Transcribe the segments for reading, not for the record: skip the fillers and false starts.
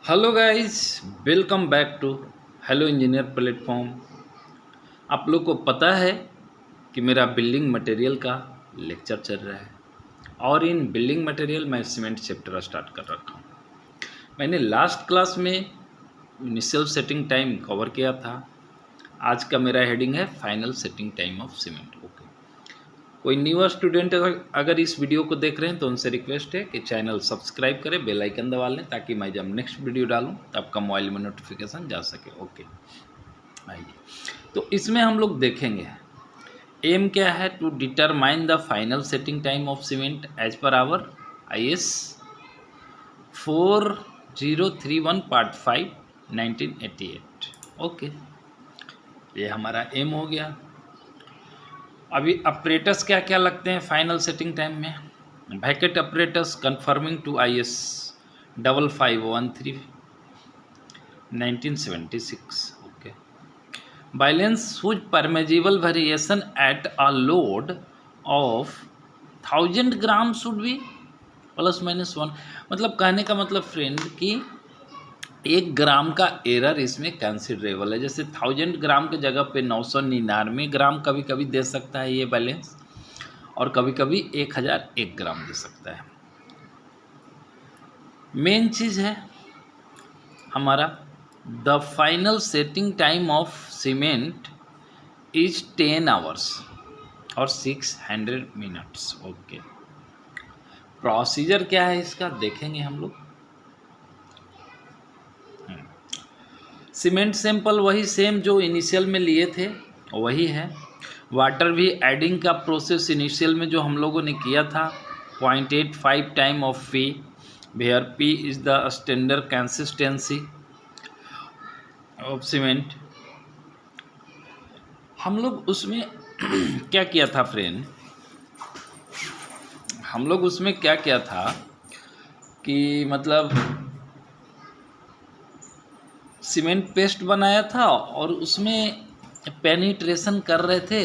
Hello guys, welcome back to hello engineer platform. आप लोग को पता है कि मेरा बिल्डिंग मटेरियल का लेक्चर चल रहा है और इन बिल्डिंग मटेरियल मैं सीमेंट चैप्टर स्टार्ट कर रखा हूँ। मैंने लास्ट क्लास में इनिशियल सेटिंग टाइम कवर किया था। आज का मेरा हेडिंग है final setting time of cement. Okay, कोई न्यू स्टूडेंट अगर इस वीडियो को देख रहे हैं तो उनसे रिक्वेस्ट है कि चैनल सब्सक्राइब करें, बेल आइकन दबा लें ताकि मैं जब नेक्स्ट वीडियो डालूं तो आपका मोबाइल में नोटिफिकेशन जा सके। ओके, आइए तो इसमें हम लोग देखेंगे एम क्या है, to determine the final setting time of cement as per our IS 4031 part 5 1988। Okay, ये हमारा एम हो गया। अभी ऑपरेटर्स क्या क्या लगते हैं फाइनल सेटिंग टाइम में? Bracket operators confirming to IS 5513 1976। Okay, balance whose permissible variation at a load of 1000 gram should be ±1। मतलब कहने का मतलब फ्रेंड कि 1 ग्राम का एरर इसमें कंसिडरेबल है। जैसे 1000 ग्राम के जगह पे 999 ग्राम कभी कभी दे सकता है ये बैलेंस, और कभी कभी 1001 ग्राम दे सकता है। मेन चीज़ है हमारा the final setting time of cement is 10 hours और 600 मिनट्स। ओके, प्रोसीजर क्या है इसका देखेंगे हम लोग। सीमेंट सैंपल वही सेम जो इनिशियल में लिए थे वही है। वाटर भी एडिंग का प्रोसेस इनिशियल में जो हम लोगों ने किया था 0.85 time of P, where P is the standard consistency of cement. हम लोग उसमें क्या किया था फ्रेंड, हम लोग उसमें क्या किया था कि मतलब सीमेंट पेस्ट बनाया था और उसमें पेनिट्रेशन कर रहे थे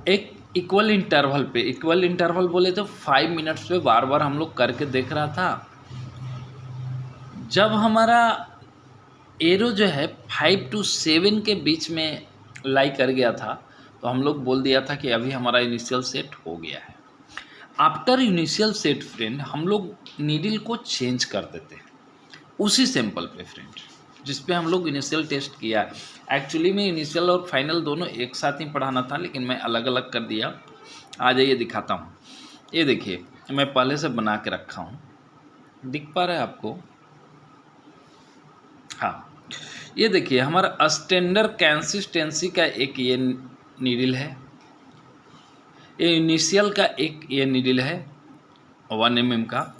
एक इक्वल इंटरवल पे। इक्वल इंटरवल बोले तो 5 मिनट्स पे बार बार हम लोग करके देख रहा था। जब हमारा एरो जो है 5 to 7 के बीच में लाई कर गया था तो हम लोग बोल दिया था कि अभी हमारा इनिशियल सेट हो गया है। आफ्टर इनिशियल सेट फ्रेंड हम लोग नीडल को चेंज कर देते हैं उसी सैंपल पे फ्रेंड जिस पे हम लोग इनिशियल टेस्ट किया है। एक्चुअली में इनिशियल और फाइनल दोनों एक साथ ही पढ़ाना था, लेकिन मैं अलग अलग कर दिया। आ जाइए दिखाता हूँ। ये देखिए मैं पहले से बना के रखा हूँ, दिख पा रहा है आपको? हाँ, ये देखिए हमारा स्टैंडर्ड कंसिस्टेंसी का एक ये नीडल है, ये इनिशियल का एक ये नीडल है 1 mm का।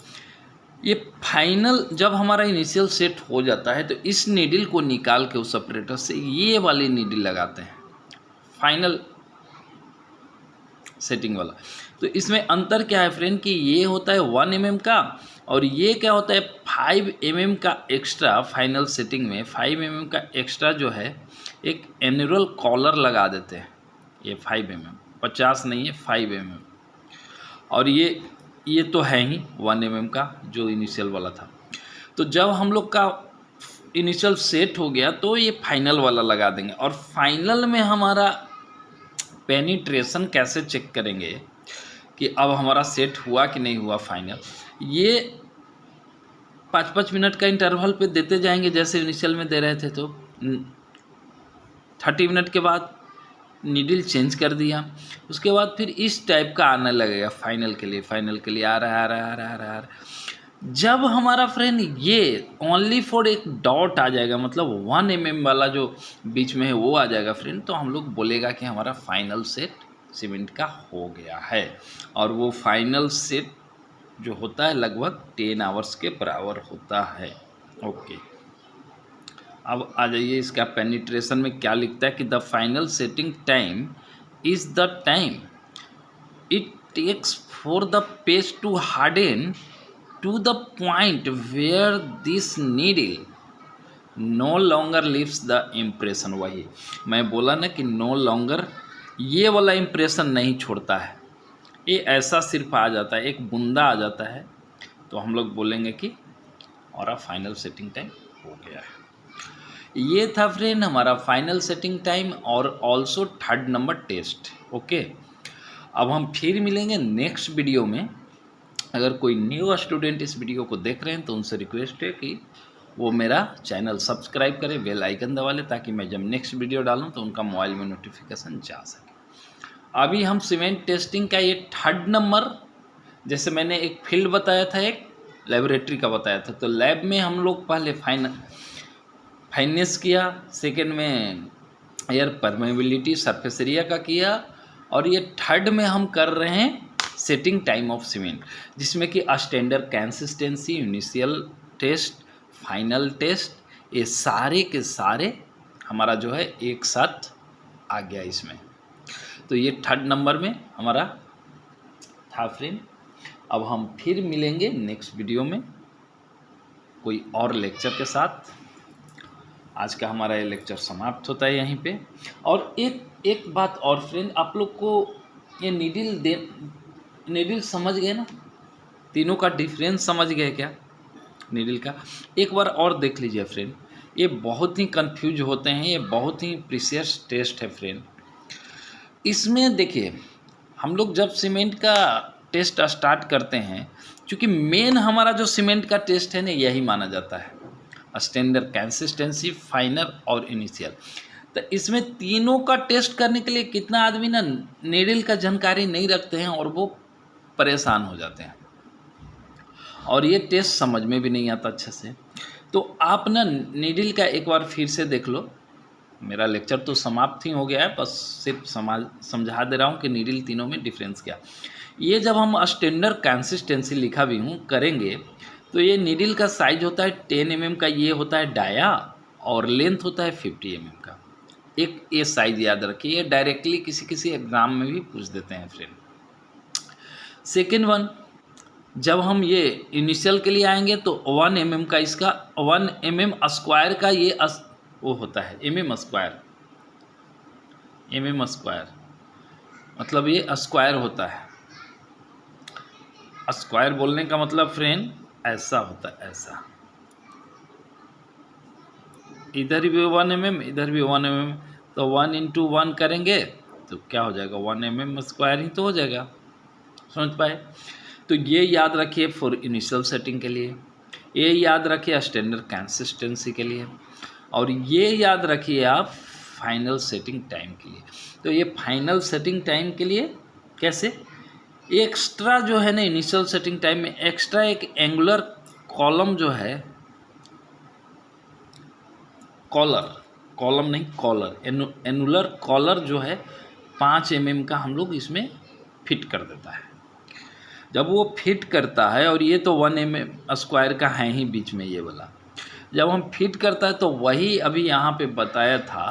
ये फाइनल जब हमारा इनिशियल सेट हो जाता है तो इस नीडल को निकाल के उस ऑपरेटर से ये वाली नीडल लगाते हैं फाइनल सेटिंग वाला। तो इसमें अंतर क्या है फ्रेंड कि ये होता है 1 mm का और ये क्या होता है 5 mm का एक्स्ट्रा। फाइनल सेटिंग में 5 mm का एक्स्ट्रा जो है एक एनुअल कॉलर लगा देते हैं। ये 5 mm 50 नहीं है 5 mm, और ये तो है ही 1 mm का जो इनिशियल वाला था। तो जब हम लोग का इनिशियल सेट हो गया तो ये फाइनल वाला लगा देंगे। और फाइनल में हमारा पेनिट्रेशन कैसे चेक करेंगे कि अब हमारा सेट हुआ कि नहीं हुआ फाइनल, ये 5-5 मिनट का इंटरवल पे देते जाएंगे जैसे इनिशियल में दे रहे थे। तो 30 मिनट के बाद नीडल चेंज कर दिया, उसके बाद फिर इस टाइप का आने लगेगा फाइनल के लिए। फाइनल के लिए आ रहा है। जब हमारा फ्रेंड ये ओनली फॉर एक डॉट आ जाएगा, मतलब 1 mm वाला जो बीच में है वो आ जाएगा फ्रेंड, तो हम लोग बोलेगा कि हमारा फाइनल सेट सीमेंट का हो गया है। और वो फाइनल सेट जो होता है लगभग 10 आवर्स के बराबर होता है। ओके, अब आ जाइए इसका पेनिट्रेशन में क्या लिखता है कि the final setting time is the time it takes for the paste to harden to the point where this needle no longer leaves the impression. वही मैं बोला ना कि नो लॉन्गर ये वाला इम्प्रेशन नहीं छोड़ता है, ये ऐसा सिर्फ आ जाता है, एक बूंदा आ जाता है। तो हम लोग बोलेंगे कि और फाइनल सेटिंग टाइम हो गया है। ये था फ्रेंड हमारा फाइनल सेटिंग टाइम और also third number test. Okay, अब हम फिर मिलेंगे नेक्स्ट वीडियो में। अगर कोई न्यू स्टूडेंट इस वीडियो को देख रहे हैं तो उनसे रिक्वेस्ट है कि वो मेरा चैनल सब्सक्राइब करें, बेल आइकन दबा लें, ताकि मैं जब नेक्स्ट वीडियो डालूं तो उनका मोबाइल में नोटिफिकेशन जा सके। अभी हम सीमेंट टेस्टिंग का ये थर्ड नंबर, जैसे मैंने एक फील्ड बताया था, एक लेबोरेटरी का बताया था, तो लैब में हम लोग पहले फाइनेंस किया, सेकेंड में एयर परमेबिलिटी सरफेस एरिया का किया, और ये थर्ड में हम कर रहे हैं सेटिंग टाइम ऑफ सीमेंट, जिसमें कि standard consistency, initial test, final test, ये सारे के सारे हमारा जो है एक साथ आ गया इसमें। तो ये थर्ड नंबर में हमारा था फ्रेंड। अब हम फिर मिलेंगे नेक्स्ट वीडियो में कोई और लेक्चर के साथ। आज का हमारा ये लेक्चर समाप्त होता है यहीं पे। और एक बात और फ्रेंड, आप लोग को ये नीडल समझ गए ना, तीनों का डिफरेंस समझ गए क्या नीडल का? एक बार और देख लीजिए फ्रेंड, ये बहुत ही कंफ्यूज होते हैं, ये बहुत ही प्रीसियस टेस्ट है फ्रेंड। इसमें देखिए, हम लोग जब सीमेंट का टेस्ट स्टार्ट करते हैं, क्योंकि मेन हमारा जो सीमेंट का टेस्ट है ना, यही माना जाता है स्टैंडर्ड कंसिस्टेंसी, फाइनल और इनिशियल। तो इसमें तीनों का टेस्ट करने के लिए कितना आदमी ना नीडल का जानकारी नहीं रखते हैं और वो परेशान हो जाते हैं, और ये टेस्ट समझ में भी नहीं आता अच्छे से। तो आप ना नीडल का एक बार फिर से देख लो। मेरा लेक्चर तो समाप्त ही हो गया है, बस सिर्फ समझा दे रहा हूँ कि नीडल तीनों में डिफरेंस क्या। ये जब हम स्टैंडर्ड कंसिस्टेंसी लिखा भी हूँ करेंगे, तो ये नीडल का साइज होता है 10 mm का, ये होता है डाया, और लेंथ होता है 50 mm का। एक ये साइज याद रखिए, ये डायरेक्टली किसी एग्जाम में भी पूछ देते हैं फ्रेंड। सेकेंड वन, जब हम ये इनिशियल के लिए आएंगे तो 1 mm का, इसका 1 mm स्क्वायर का ये वो होता है mm स्क्वायर, मतलब ये स्क्वायर होता है। स्क्वायर बोलने का मतलब फ्रेंड ऐसा होता है, ऐसा, इधर भी 1 mm, इधर भी 1 mm, तो 1 × 1 करेंगे तो क्या हो जाएगा, 1 mm स्क्वायर ही तो हो जाएगा। समझ पाए? तो ये याद रखिए फॉर इनिशियल सेटिंग के लिए, ये याद रखिए स्टैंडर्ड कंसिस्टेंसी के लिए, और ये याद रखिए आप फाइनल सेटिंग टाइम के लिए। तो ये फाइनल सेटिंग टाइम के लिए कैसे, एक्स्ट्रा जो है ना इनिशियल सेटिंग टाइम में एक्स्ट्रा एक एंगुलर कॉलम जो है, कॉलम नहीं कॉलर, एनुलर कॉलर जो है 5 mm का हम लोग इसमें फिट कर देता है। जब वो फिट करता है, और ये तो 1 mm स्क्वायर का है ही बीच में ये वाला, जब हम फिट करता है तो वही अभी यहाँ पे बताया था